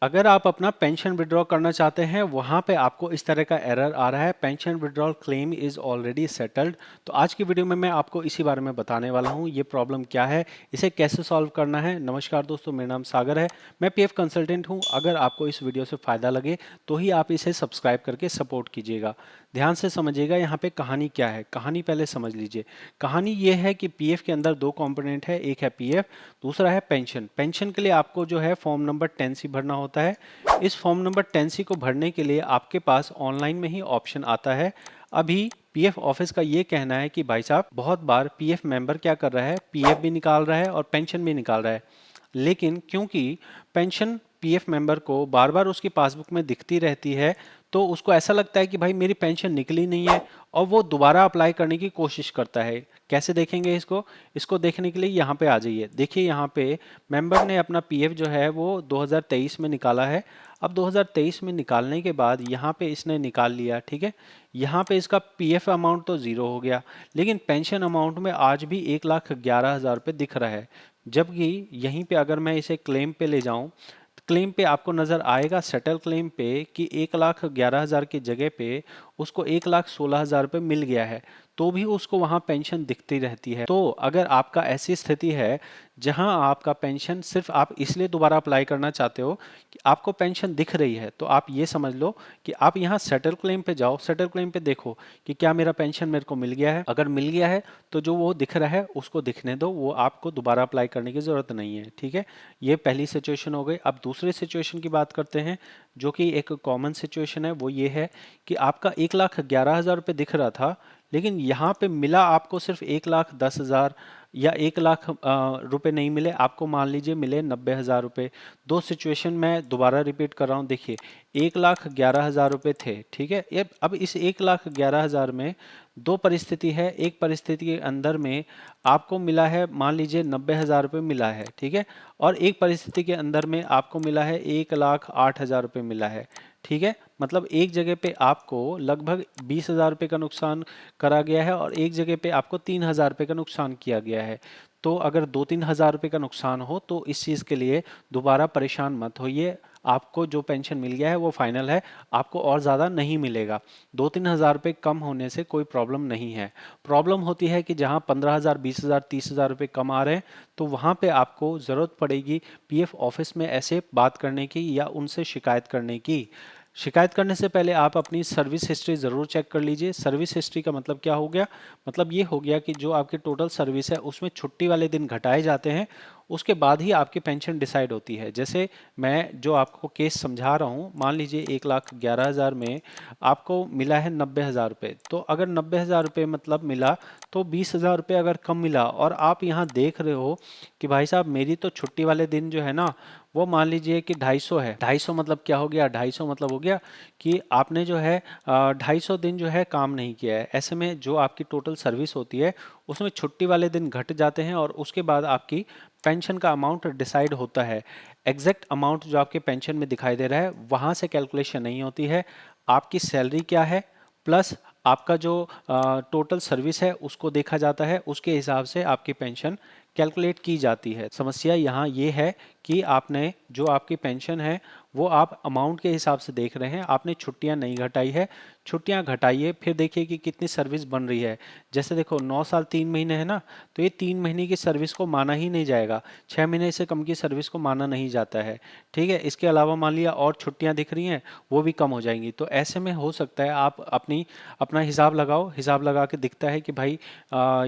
अगर आप अपना पेंशन विड्रॉ करना चाहते हैं वहां पे आपको इस तरह का एरर आ रहा है, pension withdrawal claim is already settled. तो आज की वीडियो में मैं आपको इसी बारे में बताने वाला हूं, ये प्रॉब्लम क्या है, इसे कैसे सॉल्व करना है। नमस्कार दोस्तों, मेरा नाम सागर है, मैं पीएफ कंसल्टेंट हूं। अगर आपको इस वीडियो से फायदा लगे तो ही आप इसे सब्सक्राइब करके सपोर्ट कीजिएगा। ध्यान से समझिएगा यहाँ पे कहानी क्या है, कहानी पहले समझ लीजिए। कहानी ये है कि पीएफ के अंदर दो कंपोनेंट है, एक है पीएफ, दूसरा है पेंशन। पेंशन के लिए आपको जो है फॉर्म नंबर 10C भरना होता है। इस फॉर्म नंबर 10C को भरने के लिए आपके पास ऑनलाइन में ही ऑप्शन आता है। अभी पीएफ ऑफिस का ये कहना है कि भाई साहब बहुत बार पीएफ मेंबर क्या कर रहा है, पीएफ भी निकाल रहा है और पेंशन भी निकाल रहा है, लेकिन क्योंकि पेंशन पीएफ मेंबर को बार बार उसकी पासबुक में दिखती रहती है तो उसको ऐसा लगता है कि भाई मेरी पेंशन निकली नहीं है, और वो दोबारा अप्लाई करने की कोशिश करता है। कैसे देखेंगे इसको? इसको देखने के लिए यहाँ पे आ जाइए। देखिए यहाँ पे मेंबर ने अपना पीएफ जो है वो 2023 में निकाला है। अब 2023 में निकालने के बाद यहाँ पे इसने निकाल लिया, ठीक है। यहाँ पे इसका पीएफ अमाउंट तो जीरो हो गया, लेकिन पेंशन अमाउंट में आज भी 1,11,000 रुपये दिख रहा है। जबकि यहीं पे अगर मैं इसे क्लेम पे ले जाऊं, क्लेम पे आपको नजर आएगा सेटल क्लेम पे कि 1,11,000 की जगह पे उसको 1,16,000 रुपये मिल गया है, तो भी उसको वहां पेंशन दिखती रहती है। तो अगर आपका ऐसी स्थिति है जहां आपका पेंशन सिर्फ आप इसलिए दोबारा अप्लाई करना चाहते हो कि आपको पेंशन दिख रही है, तो आप ये समझ लो कि आप यहाँ सेटल क्लेम पे जाओ, सेटल क्लेम पे देखो कि क्या मेरा पेंशन मेरे को मिल गया है। अगर मिल गया है तो जो वो दिख रहा है उसको दिखने दो, वो आपको दोबारा अप्लाई करने की जरूरत नहीं है, ठीक है। ये पहली सिचुएशन हो गई। अब दूसरी सिचुएशन की बात करते हैं, जो कि एक कॉमन सिचुएशन है। वो ये है कि आपका 1,11,000 रुपये दिख रहा था, लेकिन यहाँ पे मिला आपको सिर्फ 1,10,000 या 1,00,000 रुपए नहीं मिले आपको, मान लीजिए मिले 90,000 रुपये। दो सिचुएशन मैं दोबारा रिपीट कर रहा हूँ, देखिए 1,11,000 रुपये थे, ठीक है। ये अब इस 1,11,000 में दो परिस्थिति है। एक परिस्थिति के अंदर में आपको मिला है, मान लीजिए 90,000 रुपये मिला है, ठीक है। और एक परिस्थिति के अंदर में आपको मिला है 1,08,000 रुपये मिला है, ठीक है। मतलब एक जगह पे आपको लगभग 20,000 रुपये का नुकसान करा गया है और एक जगह पे आपको 3,000 रुपये का नुकसान किया गया है। तो अगर 2-3 हज़ार रुपये का नुकसान हो तो इस चीज़ के लिए दोबारा परेशान मत होइए। आपको जो पेंशन मिल गया है वो फाइनल है, आपको और ज़्यादा नहीं मिलेगा। 2-3 हज़ार रुपये कम होने से कोई प्रॉब्लम नहीं है। प्रॉब्लम होती है कि जहाँ 15,000, 20,000, 30,000 रुपये कम आ रहे हैं, तो वहाँ पे आपको ज़रूरत पड़ेगी पीएफ ऑफिस में ऐसे बात करने की या उनसे शिकायत करने की। शिकायत करने से पहले आप अपनी सर्विस हिस्ट्री ज़रूर चेक कर लीजिए। सर्विस हिस्ट्री का मतलब क्या हो गया? मतलब ये हो गया कि जो आपकी टोटल सर्विस है उसमें छुट्टी वाले दिन घटाए जाते हैं, उसके बाद ही आपकी पेंशन डिसाइड होती है। जैसे मैं जो आपको केस समझा रहा हूँ, मान लीजिए 1,11,000 में आपको मिला है 90,000 रुपये। तो अगर 90,000 रुपये मतलब मिला, तो 20,000 रुपये अगर कम मिला और आप यहाँ देख रहे हो कि भाई साहब मेरी तो छुट्टी वाले दिन जो है ना, वो मान लीजिए कि 250 है। 250 मतलब क्या हो गया? 250 मतलब हो गया कि आपने जो है 250 दिन जो है काम नहीं किया है। ऐसे में जो आपकी टोटल सर्विस होती है उसमें छुट्टी वाले दिन घट जाते हैं और उसके बाद आपकी पेंशन का अमाउंट डिसाइड होता है। एग्जैक्ट अमाउंट जो आपके पेंशन में दिखाई दे रहा है वहाँ से कैलकुलेशन नहीं होती है। आपकी सैलरी क्या है प्लस आपका जो टोटल सर्विस है उसको देखा जाता है, उसके हिसाब से आपकी पेंशन कैलकुलेट की जाती है। समस्या यहाँ ये है कि आपने जो आपकी पेंशन है वो आप अमाउंट के हिसाब से देख रहे हैं, आपने छुट्टियां नहीं घटाई है। छुट्टियां घटाइए, फिर देखिए कि कितनी सर्विस बन रही है। जैसे देखो 9 साल 3 महीने है ना, तो ये 3 महीने की सर्विस को माना ही नहीं जाएगा। 6 महीने से कम की सर्विस को माना नहीं जाता है, ठीक है। इसके अलावा मान लिया और छुट्टियां दिख रही हैं, वो भी कम हो जाएंगी। तो ऐसे में हो सकता है आप अपना हिसाब लगाओ, हिसाब लगा के दिखता है कि भाई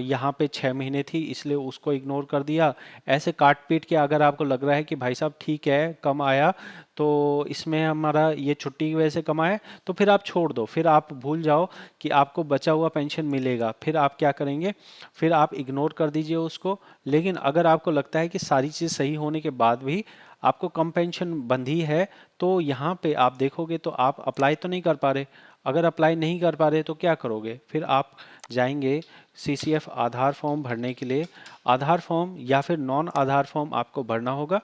यहाँ पे 6 महीने थी इसलिए उसको इग्नोर कर दिया। ऐसे काट पीट के अगर आपको लग रहा है कि भाई साहब ठीक है कम आया, तो इसमें हमारा ये छुट्टी की वजह से कम आया, तो फिर आप छोड़ दो, फिर आप भूल जाओ कि आपको बचा हुआ पेंशन मिलेगा। फिर आप क्या करेंगे? फिर आप इग्नोर कर दीजिए उसको। लेकिन अगर आपको लगता है कि सारी चीज़ सही होने के बाद भी आपको कम पेंशन बंधी है, तो यहाँ पे आप देखोगे तो आप अप्लाई तो नहीं कर पा रहे। अगर अप्लाई नहीं कर पा रहे तो क्या करोगे? फिर आप जाएंगे सीसीएफ आधार फॉर्म भरने के लिए। आधार फॉर्म या फिर नॉन आधार फॉर्म आपको भरना होगा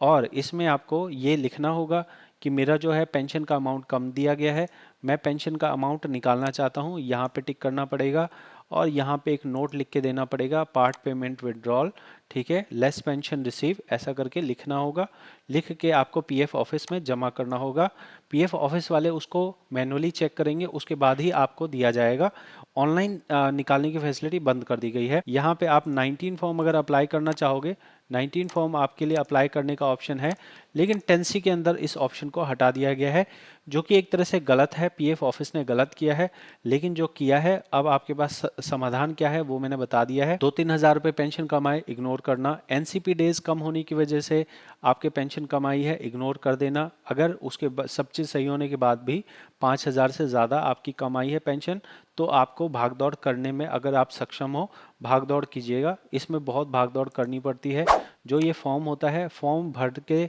और इसमें आपको ये लिखना होगा कि मेरा जो है पेंशन का अमाउंट कम दिया गया है, मैं पेंशन का अमाउंट निकालना चाहता हूँ, यहाँ पे टिक करना पड़ेगा और यहाँ पे एक नोट लिख के देना पड़ेगा, पार्ट पेमेंट विड्रॉल, ठीक है, लेस पेंशन रिसीव ऐसा करके लिखना होगा। लिख के आपको पीएफ ऑफिस में जमा करना होगा। पीएफ ऑफिस वाले उसको मैनुअली चेक करेंगे, उसके बाद ही आपको दिया जाएगा। ऑनलाइन निकालने की फैसिलिटी बंद कर दी गई है। यहाँ पे आप 19 फॉर्म अगर अप्लाई करना चाहोगे, 19 फॉर्म आपके लिए अप्लाई करने का ऑप्शन है, लेकिन 10C के अंदर इस ऑप्शन को हटा दिया गया है, जो कि एक तरह से गलत है। पीएफ ऑफिस ने गलत किया है, लेकिन जो किया है, अब आपके पास समाधान क्या है वो मैंने बता दिया है। 2-3 हज़ार रुपये पेंशन कमाए, इग्नोर करना। एनसीपी डेज कम होने की वजह से आपके पेंशन कमाई है, इग्नोर कर देना। अगर उसके सब चीज़ सही होने के बाद भी 5,000 से ज़्यादा आपकी कमाई है पेंशन, तो आपको भागदौड़ करने में अगर आप सक्षम हो, भागदौड़ कीजिएगा। इसमें बहुत भागदौड़ करनी पड़ती है। जो ये फॉर्म होता है, फॉर्म भर के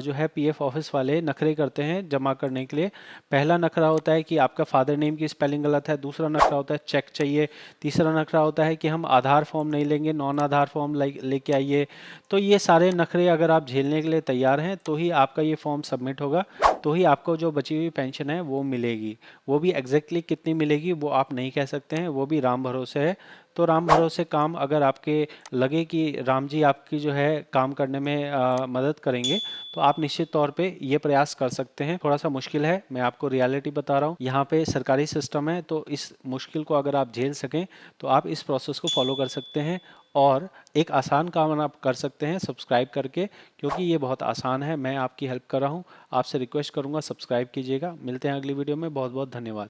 जो है पीएफ ऑफिस वाले नखरे करते हैं जमा करने के लिए। पहला नखरा होता है कि आपका फादर नेम की स्पेलिंग गलत है। दूसरा नखरा होता है चेक चाहिए। तीसरा नखरा होता है कि हम आधार फॉर्म नहीं लेंगे, नॉन आधार फॉर्म लेके आइए। तो ये सारे नखरे अगर आप झेलने के लिए तैयार हैं, तो ही आपका ये फॉर्म सबमिट होगा, तो ही आपको जो बची हुई पेंशन है वो मिलेगी। वो भी एग्जैक्टली कितनी मिलेगी वो आप नहीं कह सकते हैं, वो भी राम भरोसे है। तो राम भरोसे काम अगर आपके लगे कि राम जी आपकी जो है काम करने में मदद करेंगे, तो आप निश्चित तौर पे ये प्रयास कर सकते हैं। थोड़ा सा मुश्किल है, मैं आपको रियलिटी बता रहा हूँ। यहाँ पे सरकारी सिस्टम है, तो इस मुश्किल को अगर आप झेल सकें तो आप इस प्रोसेस को फॉलो कर सकते हैं, और एक आसान काम आप कर सकते हैं सब्सक्राइब करके, क्योंकि ये बहुत आसान है। मैं आपकी हेल्प कर रहा हूँ, आपसे रिक्वेस्ट करूँगा सब्सक्राइब कीजिएगा। मिलते हैं अगली वीडियो में। बहुत बहुत धन्यवाद।